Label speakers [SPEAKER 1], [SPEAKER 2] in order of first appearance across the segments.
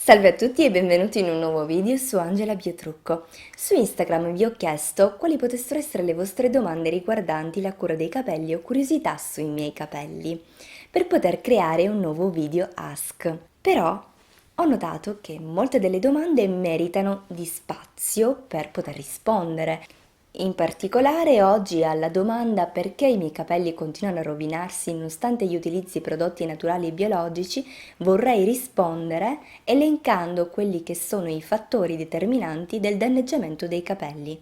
[SPEAKER 1] Salve a tutti e benvenuti in un nuovo video su Angela Biotrucco. Su Instagram vi ho chiesto quali potessero essere le vostre domande riguardanti la cura dei capelli o curiosità sui miei capelli, per poter creare un nuovo video Ask. Però ho notato che molte delle domande meritano di spazio per poter rispondere. In particolare oggi alla domanda perché i miei capelli continuano a rovinarsi nonostante io utilizzi prodotti naturali e biologici, vorrei rispondere elencando quelli che sono i fattori determinanti del danneggiamento dei capelli.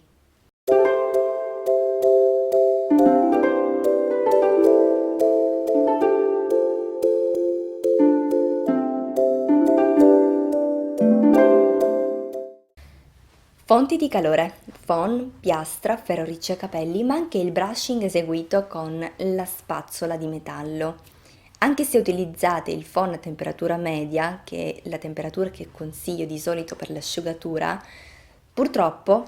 [SPEAKER 1] Fonti di calore, phon, piastra, ferro riccio ai capelli, ma anche il brushing eseguito con la spazzola di metallo. Anche se utilizzate il phon a temperatura media, che è la temperatura che consiglio di solito per l'asciugatura, purtroppo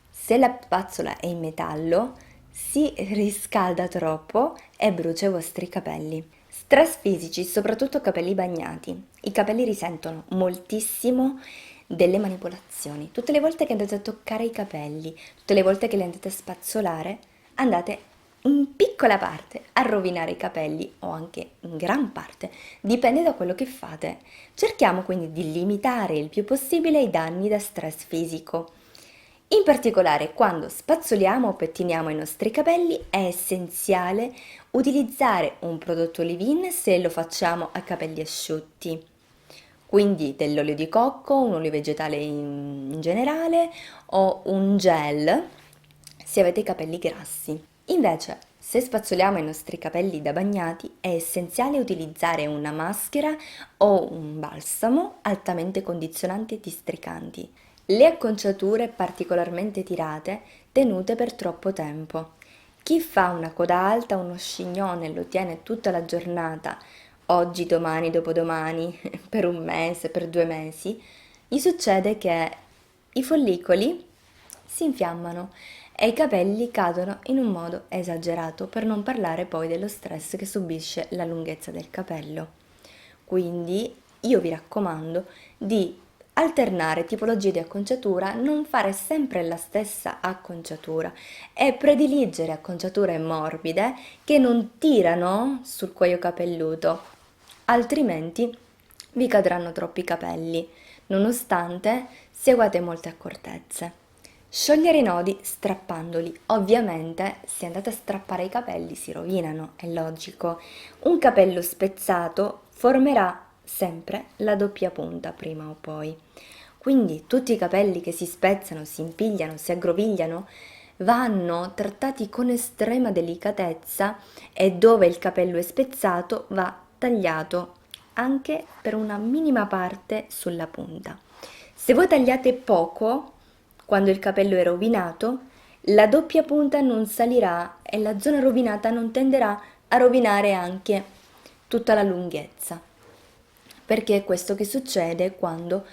[SPEAKER 1] se la spazzola è in metallo si riscalda troppo e brucia i vostri capelli. Stress fisici, soprattutto capelli bagnati. I capelli risentono moltissimo delle manipolazioni. Tutte le volte che andate a toccare i capelli, tutte le volte che li andate a spazzolare, andate in piccola parte a rovinare i capelli o anche in gran parte, dipende da quello che fate. Cerchiamo quindi di limitare il più possibile i danni da stress fisico. In particolare, quando spazzoliamo o pettiniamo i nostri capelli è essenziale utilizzare un prodotto leave-in se lo facciamo a capelli asciutti. Quindi dell'olio di cocco, un olio vegetale in generale o un gel se avete i capelli grassi. Invece, se spazzoliamo i nostri capelli da bagnati, è essenziale utilizzare una maschera o un balsamo altamente condizionanti e districanti. Le acconciature particolarmente tirate tenute per troppo tempo. Chi fa una coda alta, uno scignone e lo tiene tutta la giornata, oggi, domani, dopodomani, per un mese, per 2 mesi, gli succede che i follicoli si infiammano e i capelli cadono in un modo esagerato, per non parlare poi dello stress che subisce la lunghezza del capello. Quindi io vi raccomando di alternare tipologie di acconciatura, non fare sempre la stessa acconciatura e prediligere acconciature morbide che non tirano sul cuoio capelluto, altrimenti vi cadranno troppi capelli, nonostante seguate molte accortezze. Sciogliere i nodi strappandoli. Ovviamente se andate a strappare i capelli si rovinano, è logico. Un capello spezzato formerà sempre la doppia punta prima o poi. Quindi tutti i capelli che si spezzano, si impigliano, si aggrovigliano vanno trattati con estrema delicatezza e dove il capello è spezzato va tagliato anche per una minima parte sulla punta. Se voi tagliate poco, quando il capello è rovinato, la doppia punta non salirà e la zona rovinata non tenderà a rovinare anche tutta la lunghezza. Perché è questo che succede quando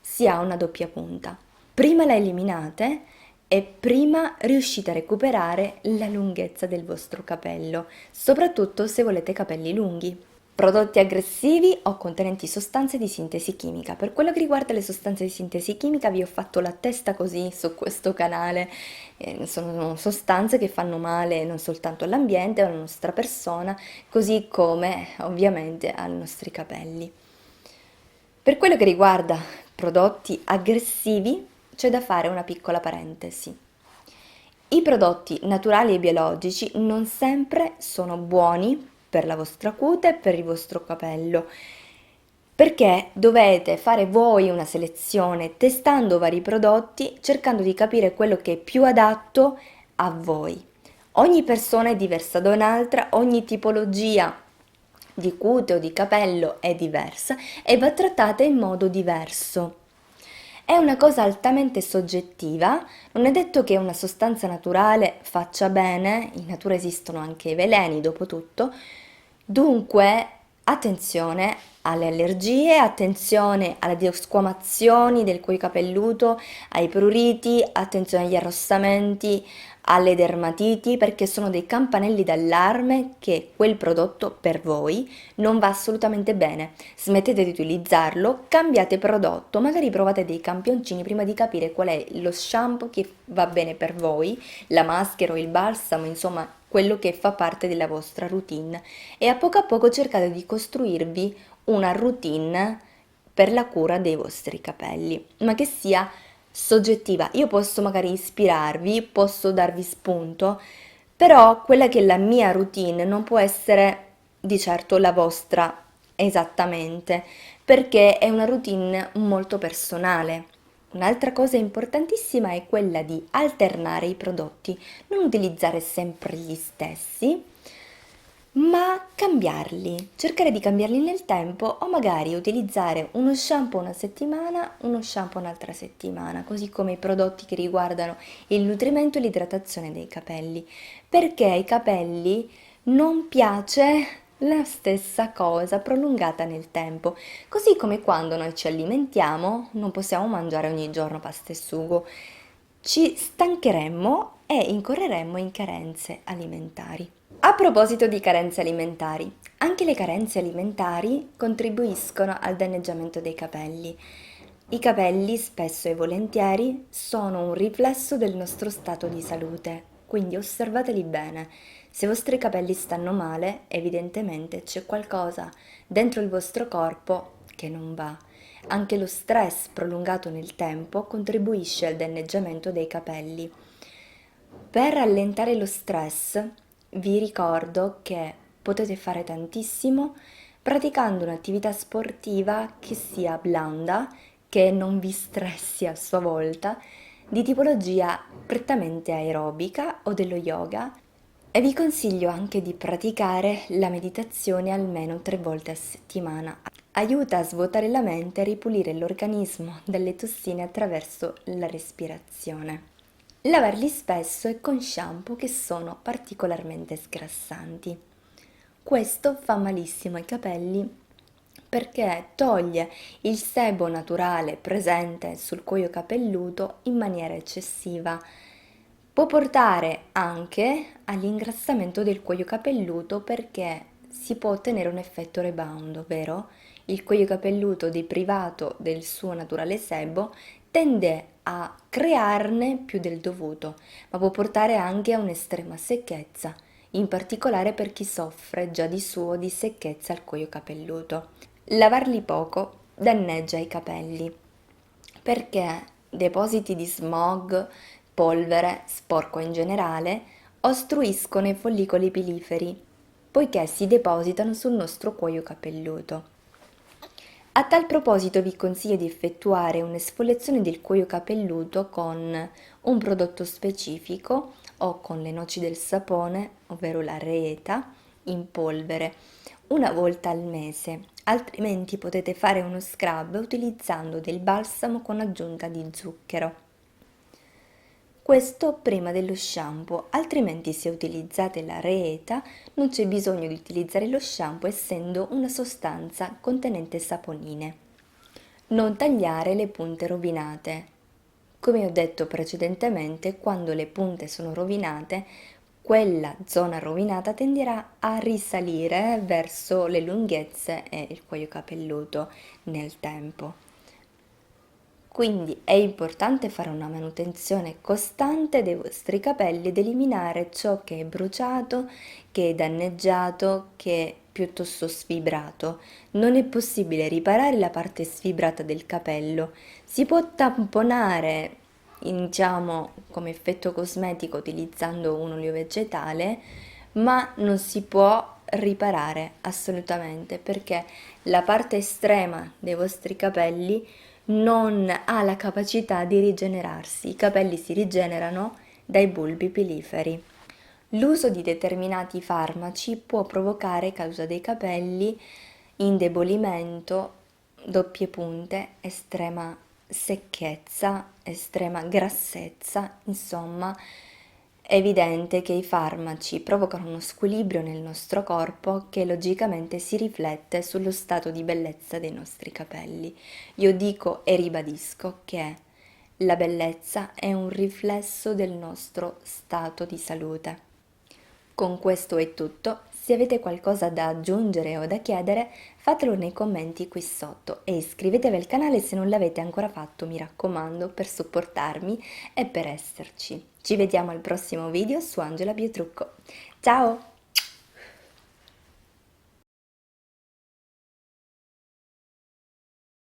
[SPEAKER 1] si ha una doppia punta. Prima la eliminate e prima riuscite a recuperare la lunghezza del vostro capello, soprattutto se volete capelli lunghi. Prodotti aggressivi o contenenti sostanze di sintesi chimica. Per quello che riguarda le sostanze di sintesi chimica vi ho fatto la testa così su questo canale. Sono sostanze che fanno male non soltanto all'ambiente, ma alla nostra persona, così come ovviamente ai nostri capelli. Per quello che riguarda prodotti aggressivi, c'è da fare una piccola parentesi. I prodotti naturali e biologici non sempre sono buoni per la vostra cute e per il vostro capello, perché dovete fare voi una selezione testando vari prodotti, cercando di capire quello che è più adatto a voi. Ogni persona è diversa da un'altra, ogni tipologia di cute o di capello è diversa e va trattata in modo diverso. È una cosa altamente soggettiva, non è detto che una sostanza naturale faccia bene, in natura esistono anche i veleni dopo tutto, dunque attenzione alle allergie, attenzione alle squamazioni del cuoio capelluto, ai pruriti, attenzione agli arrossamenti, alle dermatiti, perché sono dei campanelli d'allarme che quel prodotto per voi non va assolutamente bene. Smettete di utilizzarlo, cambiate prodotto, magari provate dei campioncini prima di capire qual è lo shampoo che va bene per voi, la maschera o il balsamo, insomma quello che fa parte della vostra routine, e a poco cercate di costruirvi una routine per la cura dei vostri capelli, ma che sia soggettiva. Io posso magari ispirarvi, posso darvi spunto, però quella che è la mia routine non può essere di certo la vostra esattamente, perché è una routine molto personale. Un'altra cosa importantissima è quella di alternare i prodotti, non utilizzare sempre gli stessi, ma cambiarli, cercare di cambiarli nel tempo o magari utilizzare uno shampoo una settimana, uno shampoo un'altra settimana, così come i prodotti che riguardano il nutrimento e l'idratazione dei capelli, perché ai capelli non piace la stessa cosa prolungata nel tempo, così come quando noi ci alimentiamo non possiamo mangiare ogni giorno pasta e sugo, ci stancheremmo e incorreremmo in carenze alimentari. A proposito di carenze alimentari, anche le carenze alimentari contribuiscono al danneggiamento dei capelli. I capelli, spesso e volentieri, sono un riflesso del nostro stato di salute, quindi osservateli bene. Se i vostri capelli stanno male, evidentemente c'è qualcosa dentro il vostro corpo che non va. Anche lo stress prolungato nel tempo contribuisce al danneggiamento dei capelli. Per rallentare lo stress, vi ricordo che potete fare tantissimo praticando un'attività sportiva che sia blanda, che non vi stressi a sua volta, di tipologia prettamente aerobica o dello yoga, e vi consiglio anche di praticare la meditazione almeno 3 volte a settimana. Aiuta a svuotare la mente e ripulire l'organismo dalle tossine attraverso la respirazione. Lavarli spesso e con shampoo che sono particolarmente sgrassanti. Questo fa malissimo ai capelli perché toglie il sebo naturale presente sul cuoio capelluto in maniera eccessiva. Può portare anche all'ingrassamento del cuoio capelluto perché si può ottenere un effetto rebound, ovvero il cuoio capelluto deprivato del suo naturale sebo tende a crearne più del dovuto, ma può portare anche a un'estrema secchezza, in particolare per chi soffre già di suo di secchezza al cuoio capelluto. Lavarli poco danneggia i capelli perché depositi di smog, polvere, sporco in generale, ostruiscono i follicoli piliferi, poiché si depositano sul nostro cuoio capelluto. A tal proposito vi consiglio di effettuare un'esfoliazione del cuoio capelluto con un prodotto specifico o con le noci del sapone, ovvero la reeta, in polvere, 1 volta al mese, altrimenti potete fare uno scrub utilizzando del balsamo con aggiunta di zucchero. Questo prima dello shampoo, altrimenti se utilizzate la reeta non c'è bisogno di utilizzare lo shampoo essendo una sostanza contenente saponine. Non tagliare le punte rovinate. Come ho detto precedentemente, quando le punte sono rovinate, quella zona rovinata tenderà a risalire verso le lunghezze e il cuoio capelluto nel tempo. Quindi è importante fare una manutenzione costante dei vostri capelli ed eliminare ciò che è bruciato, che è danneggiato, che è piuttosto sfibrato. Non è possibile riparare la parte sfibrata del capello. Si può tamponare, diciamo, come effetto cosmetico utilizzando un olio vegetale, ma non si può riparare assolutamente perché la parte estrema dei vostri capelli non ha la capacità di rigenerarsi. I capelli si rigenerano dai bulbi piliferi. L'uso di determinati farmaci può provocare causa dei capelli indebolimento, doppie punte, estrema secchezza, estrema grassezza, insomma, è evidente che i farmaci provocano uno squilibrio nel nostro corpo che logicamente si riflette sullo stato di bellezza dei nostri capelli. Io dico e ribadisco che La bellezza è un riflesso del nostro stato di salute. Con questo è tutto. Se avete qualcosa da aggiungere o da chiedere, fatelo nei commenti qui sotto e iscrivetevi al canale se non l'avete ancora fatto, mi raccomando, per supportarmi e per esserci. Ci vediamo al prossimo video su Angela Biotrucco. Ciao!